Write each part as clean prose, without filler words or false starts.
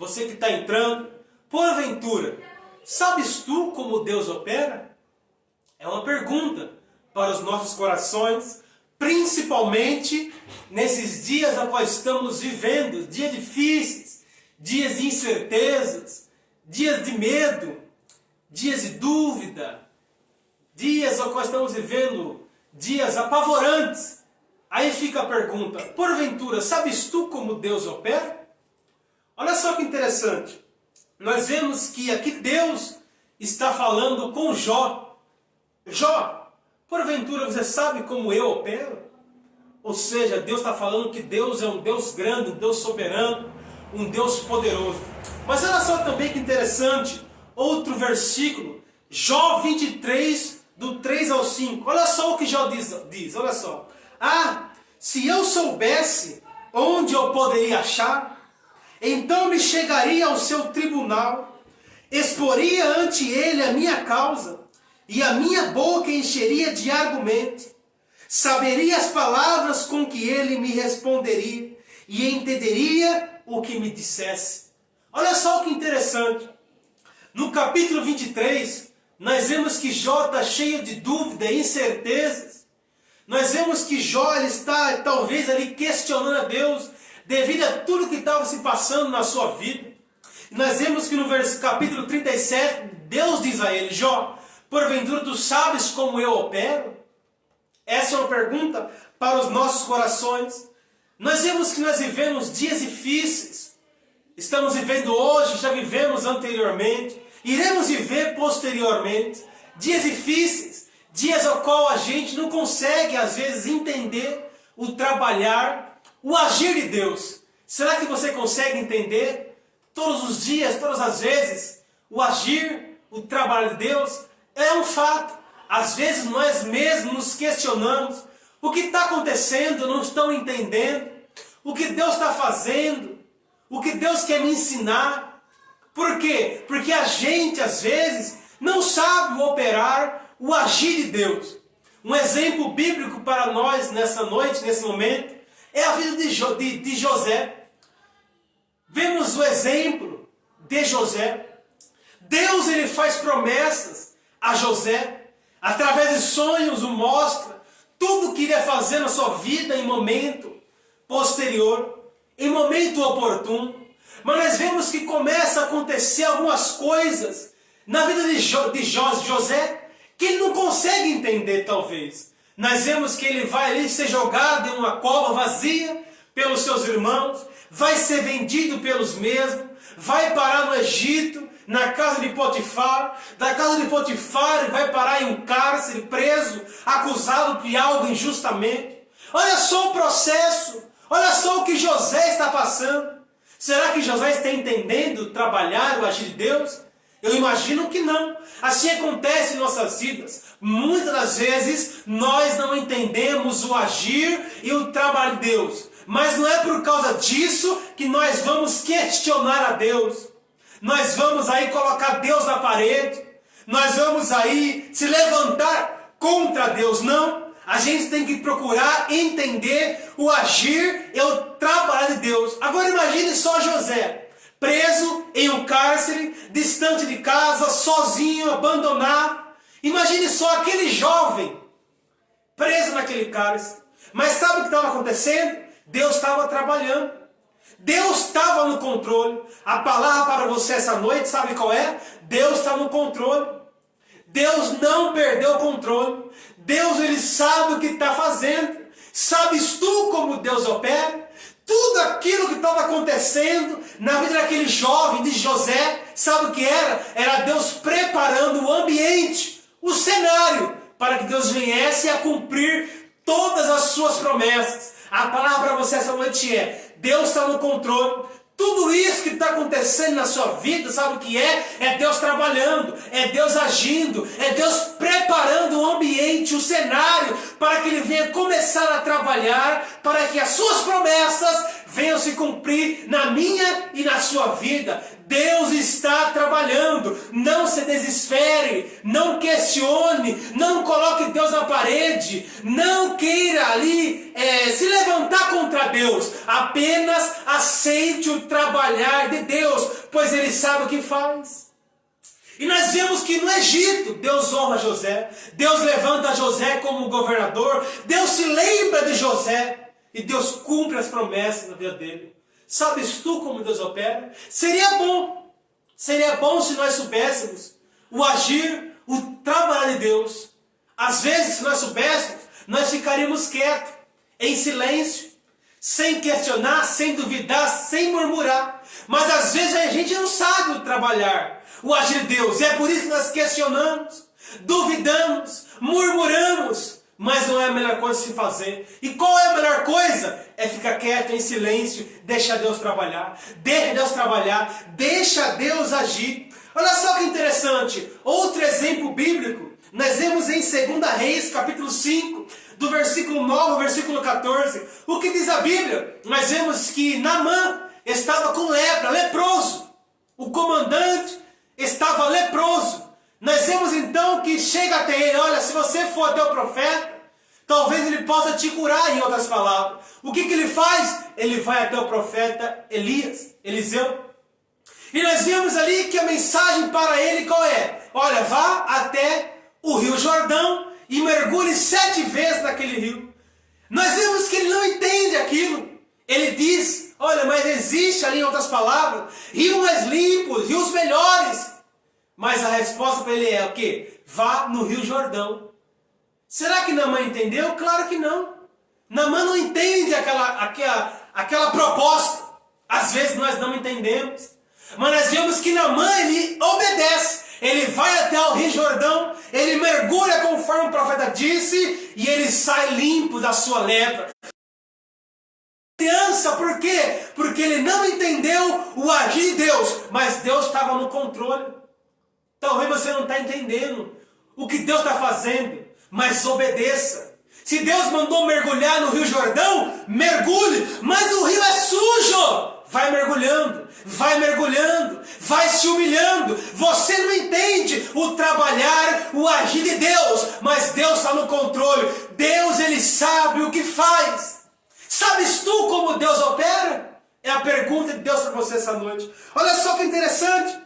você que está entrando, porventura, sabes tu como Deus opera? É uma pergunta para os nossos corações, principalmente nesses dias a quais estamos vivendo, dias difíceis, dias de incertezas, dias de medo, dias de dúvida, dias a quais estamos vivendo, dias apavorantes. Aí fica a pergunta, porventura, sabes tu como Deus opera? Olha só que interessante, nós vemos que aqui Deus está falando com Jó. Jó, porventura você sabe como eu opero? Ou seja, Deus está falando que Deus é um Deus grande, um Deus soberano, um Deus poderoso. Mas olha só também que interessante, outro versículo, Jó 23, do 3 ao 5. Olha só o que Jó diz, olha só. Ah, se eu soubesse onde eu poderia achar, então me chegaria ao seu tribunal, exporia ante ele a minha causa, e a minha boca encheria de argumento. Saberia as palavras com que ele me responderia, e entenderia o que me dissesse. Olha só que interessante. No capítulo 23, nós vemos que Jó está cheio de dúvida e incertezas. Nós vemos que Jó ele está talvez ali questionando a Deus, devido a tudo que estava se passando na sua vida. Nós vemos que no capítulo 37, Deus diz a ele, Jó, porventura tu sabes como eu opero? Essa é uma pergunta para os nossos corações. Nós vemos que nós vivemos dias difíceis. Estamos vivendo hoje, já vivemos anteriormente, iremos viver posteriormente. Dias difíceis, dias ao qual a gente não consegue às vezes entender o trabalhar, o agir de Deus. Será que você consegue entender todos os dias, todas as vezes, o agir, o trabalho de Deus? É um fato. Às vezes nós mesmos nos questionamos o que está acontecendo, não estão entendendo o que Deus está fazendo, o que Deus quer me ensinar. Por quê? Porque a gente às vezes não sabe operar o agir de Deus. Um exemplo bíblico para nós nessa noite, nesse momento, é a vida de José. Vemos o exemplo de José. Deus ele faz promessas a José. Através de sonhos o mostra. Tudo que iria fazer na sua vida em momento posterior. Em momento oportuno. Mas nós vemos que começa a acontecer algumas coisas na vida de José que ele não consegue entender talvez. Nós vemos que ele vai ali ser jogado em uma cova vazia pelos seus irmãos, vai ser vendido pelos mesmos, vai parar no Egito, na casa de Potifar, da casa de Potifar ele vai parar em um cárcere, preso, acusado de algo injustamente. Olha só o processo, olha só o que José está passando. Será que José está entendendo trabalhar o agir de Deus? Eu imagino que não. Assim acontece em nossas vidas. Muitas das vezes nós não entendemos o agir e o trabalho de Deus. Mas não é por causa disso que nós vamos questionar a Deus. Nós vamos aí colocar Deus na parede. Nós vamos aí se levantar contra Deus. Não. A gente tem que procurar entender o agir e o trabalho de Deus. Agora imagine só José, preso em um cárcere, distante de casa, sozinho, abandonado. Imagine só aquele jovem, preso naquele cárcere. Mas sabe o que estava acontecendo? Deus estava trabalhando. Deus estava no controle. A palavra para você essa noite, sabe qual é? Deus está no controle. Deus não perdeu o controle. Deus ele sabe o que está fazendo. Sabes tu como Deus opera? Tudo aquilo que estava acontecendo na vida daquele jovem de José, sabe o que era? Era Deus preparando o ambiente, o cenário, para que Deus viesse a cumprir todas as suas promessas. A palavra para você essa noite é: Deus está no controle. Tudo isso que está acontecendo na sua vida, sabe o que é? É Deus trabalhando, é Deus agindo, é Deus preparando o ambiente, o cenário, para que Ele venha começar a trabalhar, para que as suas promessas venham se cumprir na minha e na sua vida. Deus está trabalhando. Não se desespere, não questione, não coloque Deus na parede, não queira ali se levantar contra Deus. Apenas aceite o trabalhar de Deus, pois Ele sabe o que faz. E nós vemos que no Egito, Deus honra José, Deus levanta José como governador, Deus se lembra de José e Deus cumpre as promessas na vida dele. Sabes tu como Deus opera? Seria bom se nós soubéssemos o agir, o trabalhar de Deus. Às vezes, se nós soubéssemos, nós ficaríamos quietos, em silêncio, sem questionar, sem duvidar, sem murmurar. Mas às vezes a gente não sabe o trabalhar, o agir de Deus. E é por isso que nós questionamos, duvidamos, murmuramos. Mas não é a melhor coisa a se fazer. E qual é a melhor coisa? É ficar quieto, em silêncio, deixa Deus trabalhar. Deixa Deus trabalhar, deixa Deus agir. Olha só que interessante. Outro exemplo bíblico, nós vemos em 2 Reis, capítulo 5, do versículo 9 ao versículo 14. O que diz a Bíblia? Nós vemos que Naamã estava com lepra, leproso. O comandante estava leproso. Nós vemos então que chega até ele, olha, se você for até o profeta, talvez ele possa te curar, em outras palavras. O que ele faz? Ele vai até o profeta Eliseu. E nós vemos ali que a mensagem para ele qual é? Olha, vá até o rio Jordão e mergulhe 7 vezes naquele rio. Nós vemos que ele não entende aquilo. Ele diz, olha, mas existe ali, em outras palavras, rios mais limpos, rios melhores. Mas a resposta para ele é o quê? Vá no rio Jordão. Será que Naamã entendeu? Claro que não. Naamã não entende aquela proposta. Às vezes nós não entendemos. Mas nós vemos que Naamã, ele obedece. Ele vai até o rio Jordão, ele mergulha conforme o profeta disse, e ele sai limpo da sua lepra. Criança, por quê? Porque ele não entendeu o agir de Deus, mas Deus estava no controle. Talvez você não está entendendo o que Deus está fazendo, mas obedeça. Se Deus mandou mergulhar no rio Jordão, mergulhe, mas o rio é sujo. Vai mergulhando, vai se humilhando. Você não entende o trabalhar, o agir de Deus, mas Deus está no controle. Deus, Ele sabe o que faz. Sabes tu como Deus opera? É a pergunta de Deus para você essa noite. Olha só que interessante.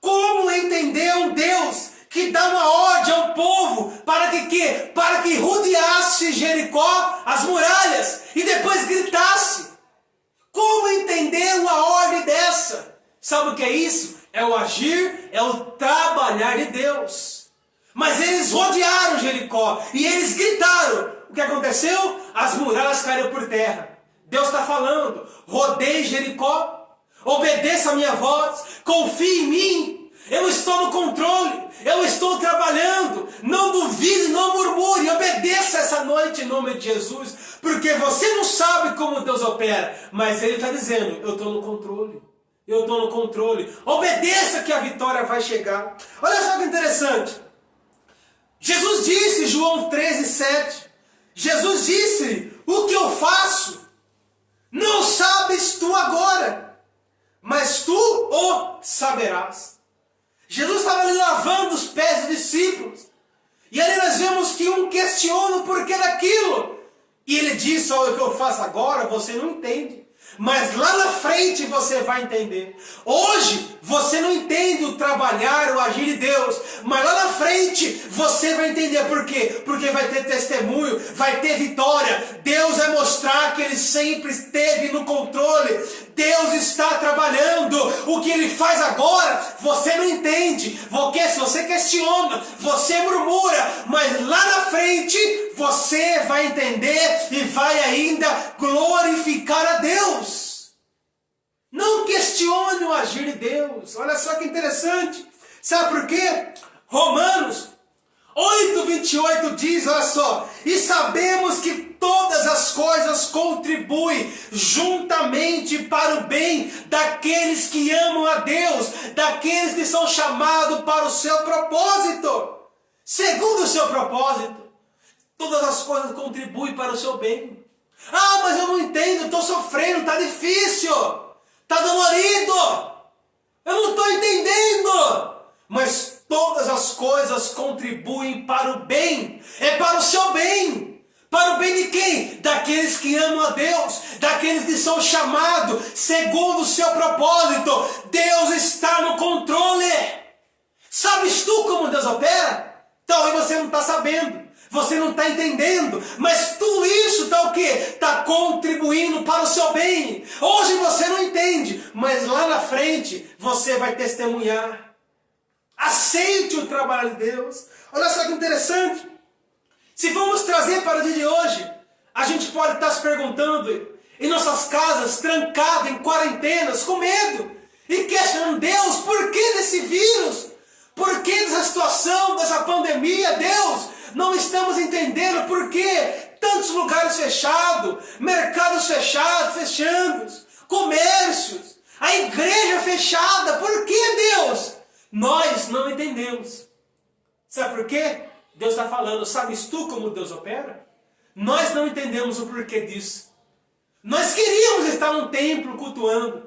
Como entender um Deus que dá uma ordem ao povo para que quê? Para que rodeasse Jericó, as muralhas, e depois gritasse. Como entender uma ordem dessa? Sabe o que é isso? É o agir, é o trabalhar de Deus. Mas eles rodearam Jericó e eles gritaram. O que aconteceu? As muralhas caíram por terra. Deus está falando, rodeie Jericó. Obedeça a minha voz, confie em mim, eu estou no controle, eu estou trabalhando, não duvide, não murmure, obedeça essa noite em nome de Jesus, porque você não sabe como Deus opera, mas Ele está dizendo, eu estou no controle, obedeça que a vitória vai chegar. Olha só que interessante, Jesus disse, João 13:7, Jesus disse, o que eu faço, não sabes tu agora, mas tu o saberás. Jesus estava ali lavando os pés dos discípulos. E ali nós vemos que um questiona o porquê daquilo. E ele diz, olha, o que eu faço agora, você não entende. Mas lá na frente você vai entender. Hoje você não entende o trabalhar, o agir de Deus. Mas lá na frente você vai entender por quê? Porque vai ter testemunho, vai ter vitória. Deus vai mostrar que Ele sempre esteve no controle. Deus está trabalhando. O que Ele faz agora, você não entende. Você questiona, você murmura. Mas lá na frente você vai entender e vai ainda glorificar a Deus. Não questione o agir de Deus. Olha só que interessante. Sabe por quê? Romanos 8:28 diz, olha só. E sabemos que todas as coisas contribuem juntamente para o bem daqueles que amam a Deus, daqueles que são chamados para o seu propósito. Segundo o seu propósito, todas as coisas contribuem para o seu bem. Ah, mas eu não entendo, estou sofrendo, está difícil, está dolorido, eu não estou entendendo. Mas todas as coisas contribuem para o bem, é para o seu bem. Para o bem de quem? Daqueles que amam a Deus, daqueles que são chamados segundo o seu propósito. Deus está no controle. Sabes tu como Deus opera? Talvez você não está sabendo, você não está entendendo, mas tudo isso está o quê? Está contribuindo para o seu bem. Hoje você não entende, mas lá na frente você vai testemunhar. Aceite o trabalho de Deus. Olha só que interessante. Se vamos trazer para o dia de hoje, a gente pode estar se perguntando, em nossas casas, trancado, em quarentenas, com medo, e questionando Deus, por que desse vírus? Por que dessa situação, dessa pandemia, Deus? Não estamos entendendo por que tantos lugares fechados, mercados fechados, fechando, comércios, a igreja fechada, por que, Deus? Nós não entendemos. Sabe por quê? Deus está falando, sabes tu como Deus opera? Nós não entendemos o porquê disso. Nós queríamos estar num templo cultuando,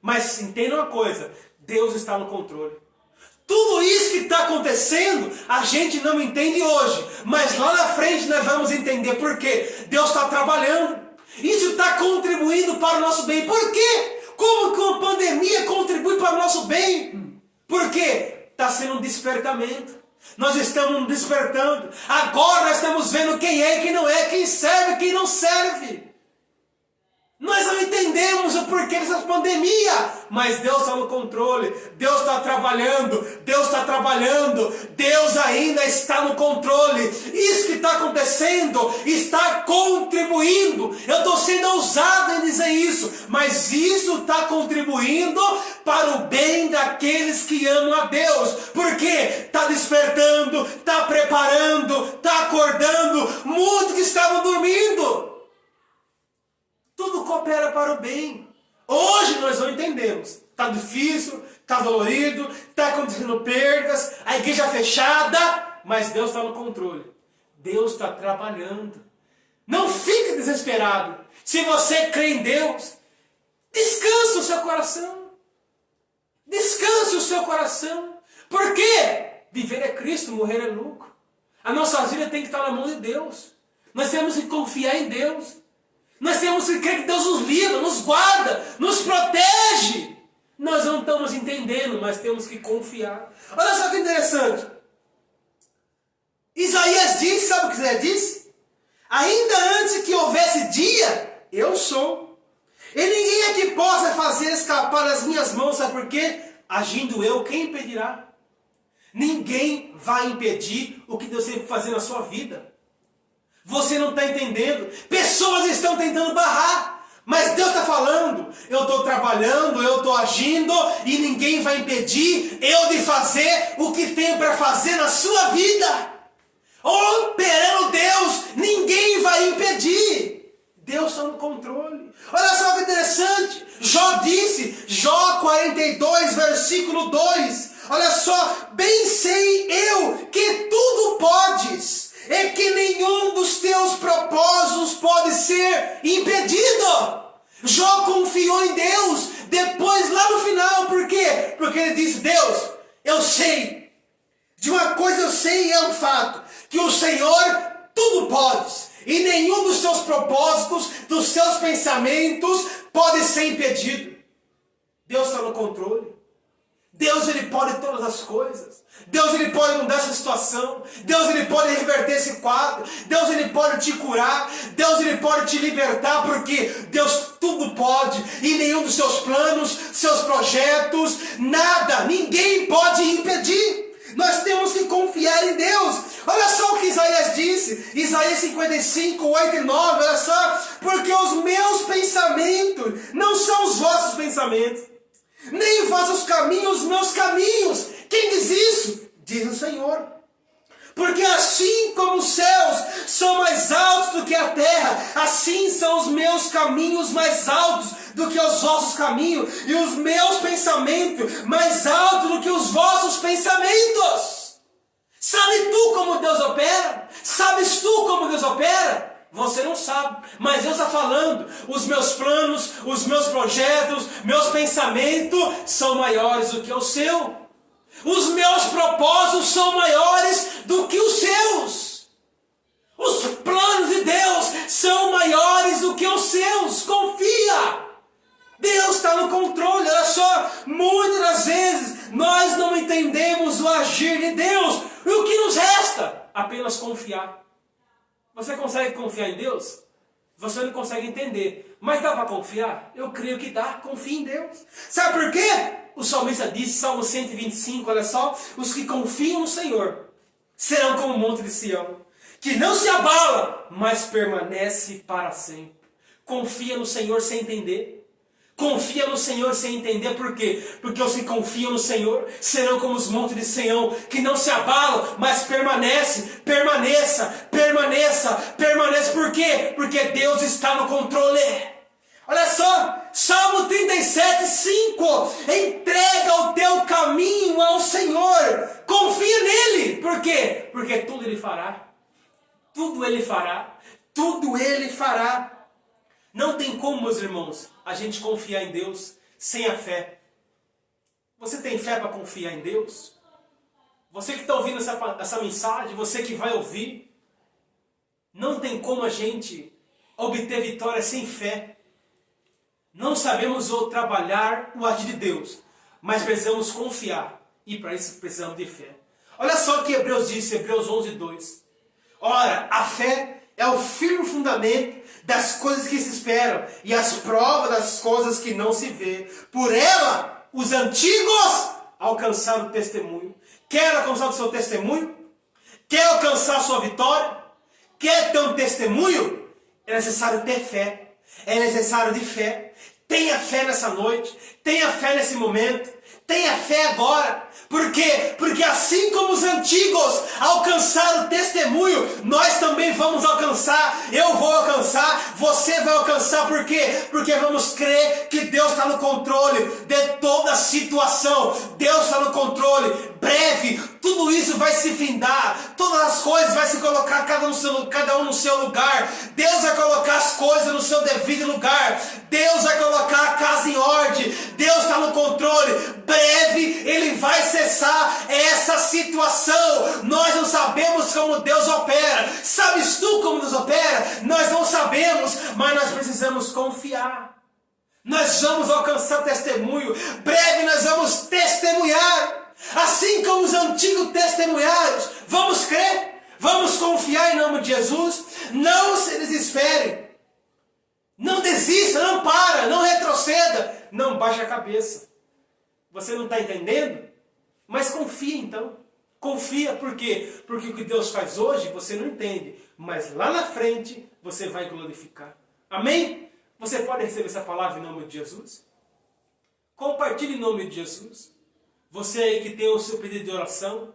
mas entenda uma coisa, Deus está no controle. Tudo isso que está acontecendo, a gente não entende hoje, mas lá na frente nós vamos entender por quê. Deus está trabalhando, isso está contribuindo para o nosso bem. Por quê? Como que uma pandemia contribui para o nosso bem? Porque está sendo um despertamento. Nós estamos despertando. Agora nós estamos vendo quem é e quem não é, quem serve e quem não serve. Nós não entendemos o porquê dessa pandemia, mas Deus está no controle, Deus está trabalhando, Deus está trabalhando, Deus ainda está no controle. Isso que está acontecendo está contribuindo. Eu estou sendo ousado em dizer isso, mas isso está contribuindo para o bem daqueles que amam a Deus, porque está despertando, está preparando, está acordando muitos que estavam dormindo. Tudo coopera para o bem. Hoje nós não entendemos. Está difícil, está dolorido, está acontecendo perdas, a igreja fechada, mas Deus está no controle. Deus está trabalhando. Não fique desesperado. Se você crê em Deus, descanse o seu coração. Descanse o seu coração. Por quê? Viver é Cristo, morrer é lucro. A nossa vida tem que estar na mão de Deus. Nós temos que confiar em Deus. Nós temos que crer que Deus nos livra, nos guarda, nos protege. Nós não estamos entendendo, mas temos que confiar. Olha só que interessante. Isaías disse, sabe o que Isaías disse? Ainda antes que houvesse dia, eu sou. E ninguém aqui possa fazer escapar das minhas mãos, sabe por quê? Agindo eu, quem impedirá? Ninguém vai impedir o que Deus tem que fazer na sua vida. Você não está entendendo. Pessoas estão tentando barrar. Mas Deus está falando. Eu estou trabalhando, eu estou agindo. E ninguém vai impedir eu de fazer o que tenho para fazer na sua vida. Operando Deus, ninguém vai impedir. Deus está no controle. Olha só que interessante. Jó disse, Jó 42, versículo 2. Olha só, bem sei eu que tudo podes. É que nenhum dos teus propósitos pode ser impedido. Jó confiou em Deus, depois lá no final, por quê? Porque ele disse, Deus, eu sei, de uma coisa eu sei e é um fato, que o Senhor tudo pode, e nenhum dos seus propósitos, dos seus pensamentos, pode ser impedido. Deus está no controle. Deus, ele pode todas as coisas. Deus, ele pode mudar essa situação. Deus, ele pode reverter esse quadro. Deus, ele pode te curar. Deus, ele pode te libertar, porque Deus tudo pode. E nenhum dos seus planos, seus projetos, nada, ninguém pode impedir. Nós temos que confiar em Deus. Olha só o que Isaías disse. Isaías 55, 8 e 9. Olha só. Porque os meus pensamentos não são os vossos pensamentos, nem vossos caminhos, meus caminhos. Quem diz isso? Diz o Senhor. Porque assim como os céus são mais altos do que a terra, assim são os meus caminhos mais altos do que os vossos caminhos, e os meus pensamentos mais altos do que os vossos pensamentos. Sabe tu como Deus opera? Sabes tu como Deus opera? Você não sabe, mas Deus está falando. Os meus planos, os meus projetos, meus pensamentos são maiores do que o seu. Os meus propósitos são maiores do que os seus. Os planos de Deus são maiores do que os seus. Confia. Deus está no controle. Olha só, muitas das vezes nós não entendemos o agir de Deus. E o que nos resta? Apenas confiar. Você consegue confiar em Deus? Você não consegue entender. Mas dá para confiar? Eu creio que dá. Confie em Deus. Sabe por quê? O salmista diz, Salmo 125, olha só. Os que confiam no Senhor serão como o monte de Sião, que não se abala, mas permanece para sempre. Confia no Senhor sem entender. Confia no Senhor sem entender por quê? Porque os que confiam no Senhor serão como os montes de Sião, que não se abalam, mas permaneça. Por quê? Porque Deus está no controle. Olha só, Salmo 37, 5. Entrega o teu caminho ao Senhor. Confia nele. Por quê? Porque tudo Ele fará. Tudo Ele fará. Tudo Ele fará. Não tem como, meus irmãos, a gente confiar em Deus sem a fé. Você tem fé para confiar em Deus? Você que está ouvindo essa mensagem, você que vai ouvir, não tem como a gente obter vitória sem fé. Não sabemos ou trabalhar o agir de Deus, mas precisamos confiar. E para isso precisamos de fé. Olha só o que Hebreus disse, Hebreus 11, 2. Ora, a fé é o firme fundamento das coisas que se esperam e as provas das coisas que não se vê. Por ela, os antigos alcançaram o testemunho. Quer alcançar o seu testemunho? Quer alcançar a sua vitória? Quer ter um testemunho? É necessário ter fé. É necessário de fé. Tenha fé nessa noite. Tenha fé nesse momento. Tenha fé agora. Por quê? Porque assim como os antigos alcançaram o testemunho, nós também vamos alcançar. Eu vou alcançar. Você vai alcançar. Por quê? Porque vamos crer que Deus está no controle de toda a situação. Deus está no controle. Breve, tudo isso vai se findar. Todas as coisas vai se colocar cada um no seu lugar. Deus vai colocar as coisas no seu devido lugar. Deus vai colocar a casa em ordem. Deus está no controle. Breve Ele vai cessar essa situação. Nós não sabemos como Deus opera. Sabes tu como Deus opera? Nós não sabemos, mas nós precisamos confiar. Nós vamos alcançar testemunho. Breve nós vamos testemunhar. Assim como os antigos testemunharam. Vamos crer. Vamos confiar em nome de Jesus. Não se desespere. Não desista, não para, não retroceda. Não baixe a cabeça. Você não está entendendo? Mas confia então. Confia por quê? Porque o que Deus faz hoje você não entende. Mas lá na frente você vai glorificar. Amém? Você pode receber essa palavra em nome de Jesus? Compartilhe em nome de Jesus. Você aí que tem o seu pedido de oração.